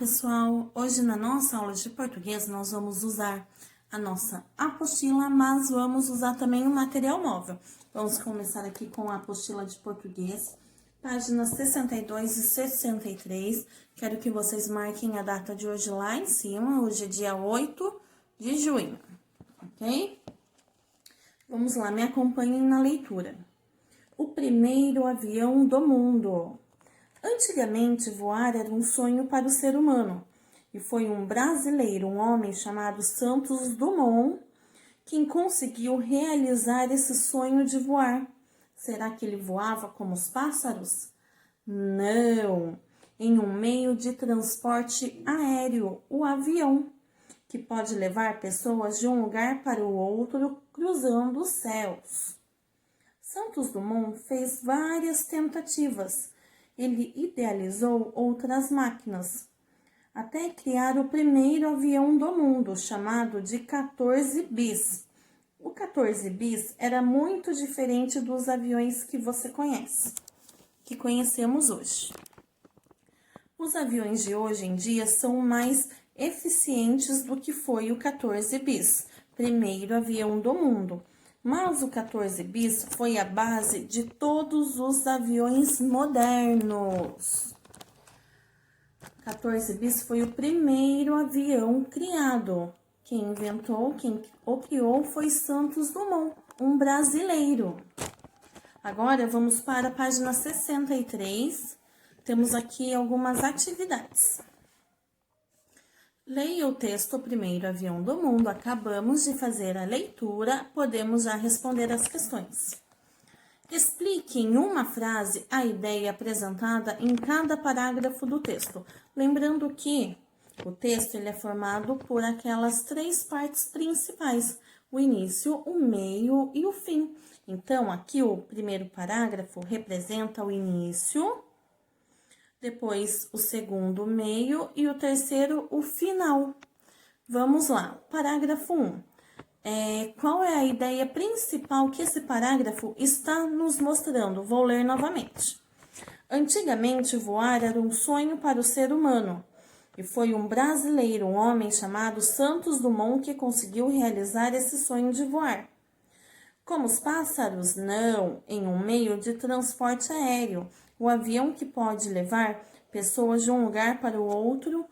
pessoal! Hoje na nossa aula de português nós vamos usar a nossa apostila, mas vamos usar também o material móvel. Vamos começar aqui com a apostila de português, páginas 62 e 63. Quero que vocês marquem a data de hoje lá em cima, hoje é dia 8 de junho, ok? Vamos lá, me acompanhem na leitura. O primeiro avião do mundo. Antigamente, voar era um sonho para o ser humano, e foi um brasileiro, um homem chamado Santos Dumont, quem conseguiu realizar esse sonho de voar. Será que ele voava como os pássaros? Não, em um meio de transporte aéreo, o avião, que pode levar pessoas de um lugar para o outro cruzando os céus. Santos Dumont fez várias tentativas. Ele idealizou outras máquinas, até criar o primeiro avião do mundo, chamado de 14 bis. O 14 bis era muito diferente dos aviões que você conhece, que conhecemos hoje. Os aviões de hoje em dia são mais eficientes do que foi o 14 bis, primeiro avião do mundo. Mas o 14 bis foi a base de todos os aviões modernos. 14 bis foi o primeiro avião criado. Quem inventou, quem o criou foi Santos Dumont, um brasileiro. Agora vamos para a página 63. Temos aqui algumas atividades. Leia o texto O Primeiro Avião do Mundo. Acabamos de fazer a leitura, podemos já responder as questões. Explique em uma frase a ideia apresentada em cada parágrafo do texto. Lembrando que o texto ele é formado por aquelas três partes principais: o início, o meio e o fim. Então, aqui o primeiro parágrafo representa o início, depois o segundo, o meio, e o terceiro, o final. Vamos lá, parágrafo 1. Qual é a ideia principal que esse parágrafo está nos mostrando? Vou ler novamente. Antigamente, voar era um sonho para o ser humano, e foi um brasileiro, um homem chamado Santos Dumont, que conseguiu realizar esse sonho de voar. Como os pássaros? Não, em um meio de transporte aéreo, o avião que pode levar pessoas de um lugar para o outro,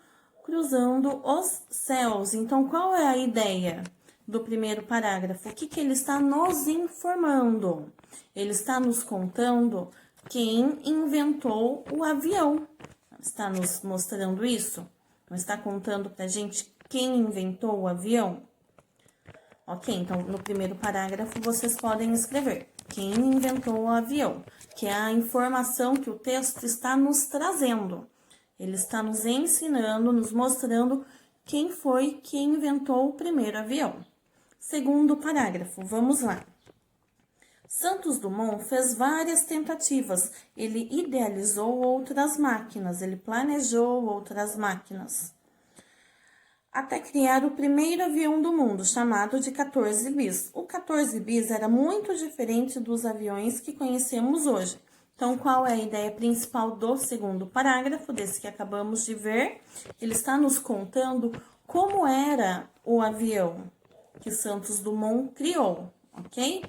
cruzando os céus. Então, qual é a ideia do primeiro parágrafo? O que ele está nos informando? Ele está nos contando quem inventou o avião. Está nos mostrando isso? Não está contando pra gente quem inventou o avião? Ok, então no primeiro parágrafo vocês podem escrever quem inventou o avião, que é a informação que o texto está nos trazendo. Ele está nos ensinando, nos mostrando quem foi que inventou o primeiro avião. Segundo parágrafo, vamos lá. Santos Dumont fez várias tentativas. Ele idealizou outras máquinas, ele planejou outras máquinas, até criar o primeiro avião do mundo, chamado de 14 bis. O 14 bis era muito diferente dos aviões que conhecemos hoje. Então, qual é a ideia principal do segundo parágrafo, desse que acabamos de ver? Ele está nos contando como era o avião que Santos Dumont criou, ok?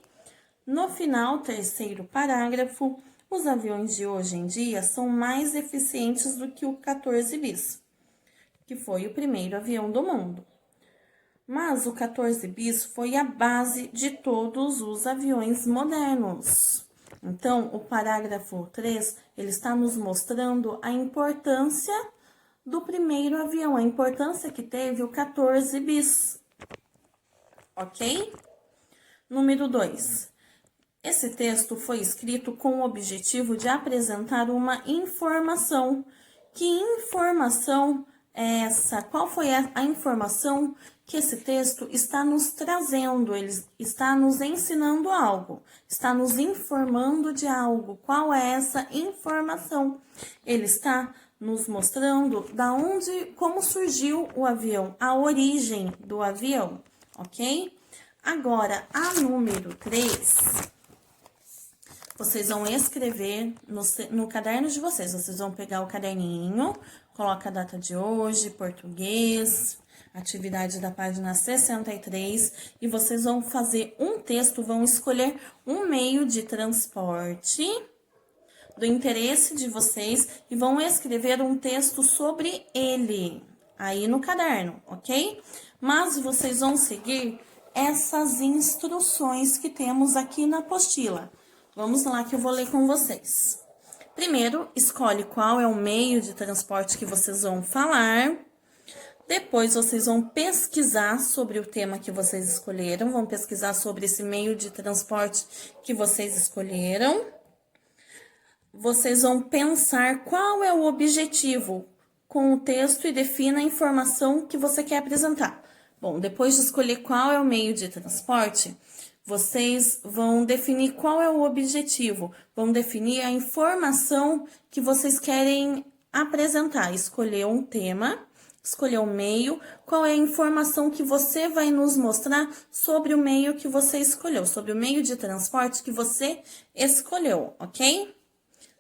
No final, terceiro parágrafo, os aviões de hoje em dia são mais eficientes do que o 14 bis, que foi o primeiro avião do mundo. Mas o 14 bis foi a base de todos os aviões modernos. Então, o parágrafo 3, ele está nos mostrando a importância do primeiro avião, a importância que teve o 14 bis. Ok? Número 2. Esse texto foi escrito com o objetivo de apresentar uma informação. Que informação é essa? Qual foi a informação que esse texto está nos trazendo? Ele está nos ensinando algo, está nos informando de algo. Qual é essa informação? Ele está nos mostrando como surgiu o avião, a origem do avião, ok? Agora, a número 3 vocês vão escrever no caderno de vocês. Vocês vão pegar o caderninho, coloca a data de hoje, português, atividade da página 63, e vocês vão fazer um texto, vão escolher um meio de transporte do interesse de vocês e vão escrever um texto sobre ele aí no caderno, ok? Mas vocês vão seguir essas instruções que temos aqui na apostila. Vamos lá que eu vou ler com vocês. Primeiro, escolhe qual é o meio de transporte que vocês vão falar. Depois, vocês vão pesquisar sobre o tema que vocês escolheram, vão pesquisar sobre esse meio de transporte que vocês escolheram. Vocês vão pensar qual é o objetivo com o texto e defina a informação que você quer apresentar. Bom, depois de escolher qual é o meio de transporte, vocês vão definir qual é o objetivo, vão definir a informação que vocês querem apresentar, escolher um tema, escolher o meio, qual é a informação que você vai nos mostrar sobre o meio que você escolheu, sobre o meio de transporte que você escolheu, ok?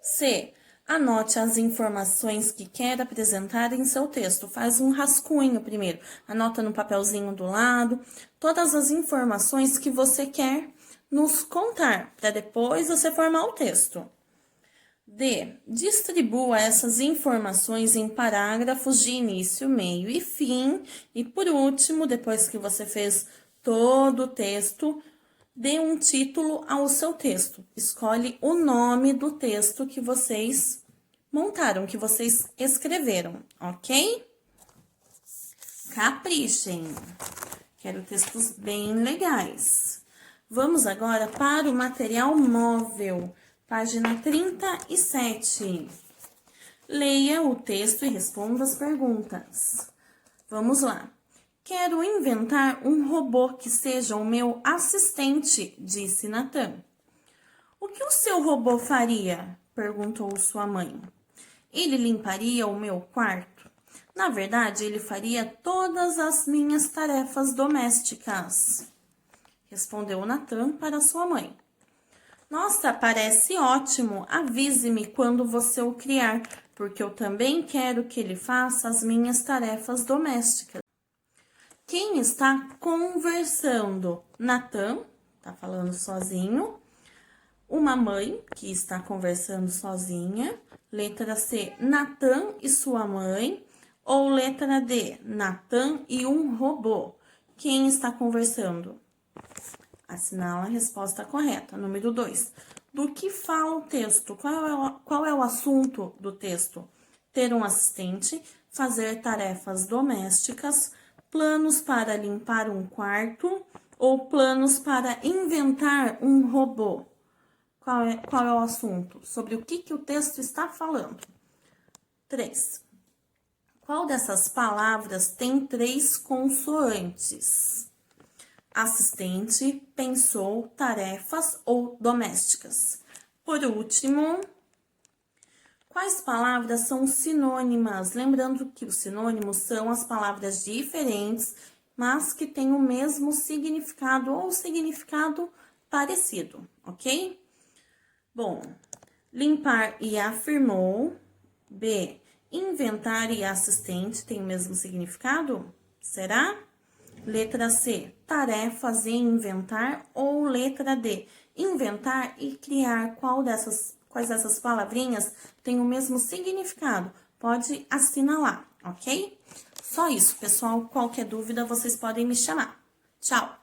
C. Anote as informações que quer apresentar em seu texto. Faz um rascunho primeiro. Anota no papelzinho do lado todas as informações que você quer nos contar, para depois você formar o texto. D. Distribua essas informações em parágrafos de início, meio e fim. E por último, depois que você fez todo o texto, dê um título ao seu texto. Escolhe o nome do texto que vocês montaram, que vocês escreveram, ok? Caprichem. Quero textos bem legais. Vamos agora para o material móvel, página 37. Leia o texto e responda as perguntas. Vamos lá. Quero inventar um robô que seja o meu assistente, disse Natan. O que o seu robô faria? Perguntou sua mãe. Ele limparia o meu quarto. Na verdade, ele faria todas as minhas tarefas domésticas, respondeu Natan para sua mãe. Nossa, parece ótimo. Avise-me quando você o criar, porque eu também quero que ele faça as minhas tarefas domésticas. Quem está conversando? Natan, tá falando sozinho. Uma mãe que está conversando sozinha. Letra C, Natan e sua mãe. Ou letra D, Natan e um robô. Quem está conversando? Assinala a resposta correta. Número 2. Do que fala o texto? Qual é o assunto do texto? Ter um assistente, fazer tarefas domésticas, planos para limpar um quarto ou planos para inventar um robô? Qual é o assunto? Sobre o que o texto está falando? 3. Qual dessas palavras tem 3 consoantes? Assistente, pensou, tarefas ou domésticas? Por último, quais palavras são sinônimas? Lembrando que os sinônimos são as palavras diferentes, mas que têm o mesmo significado ou significado parecido, ok? Bom, limpar e afirmou. B, inventar e assistente tem o mesmo significado? Será? Letra C, tarefas e inventar. Ou letra D, inventar e criar. Quais dessas palavrinhas tem o mesmo significado? Pode assinalar, ok? Só isso, pessoal. Qualquer dúvida, vocês podem me chamar. Tchau!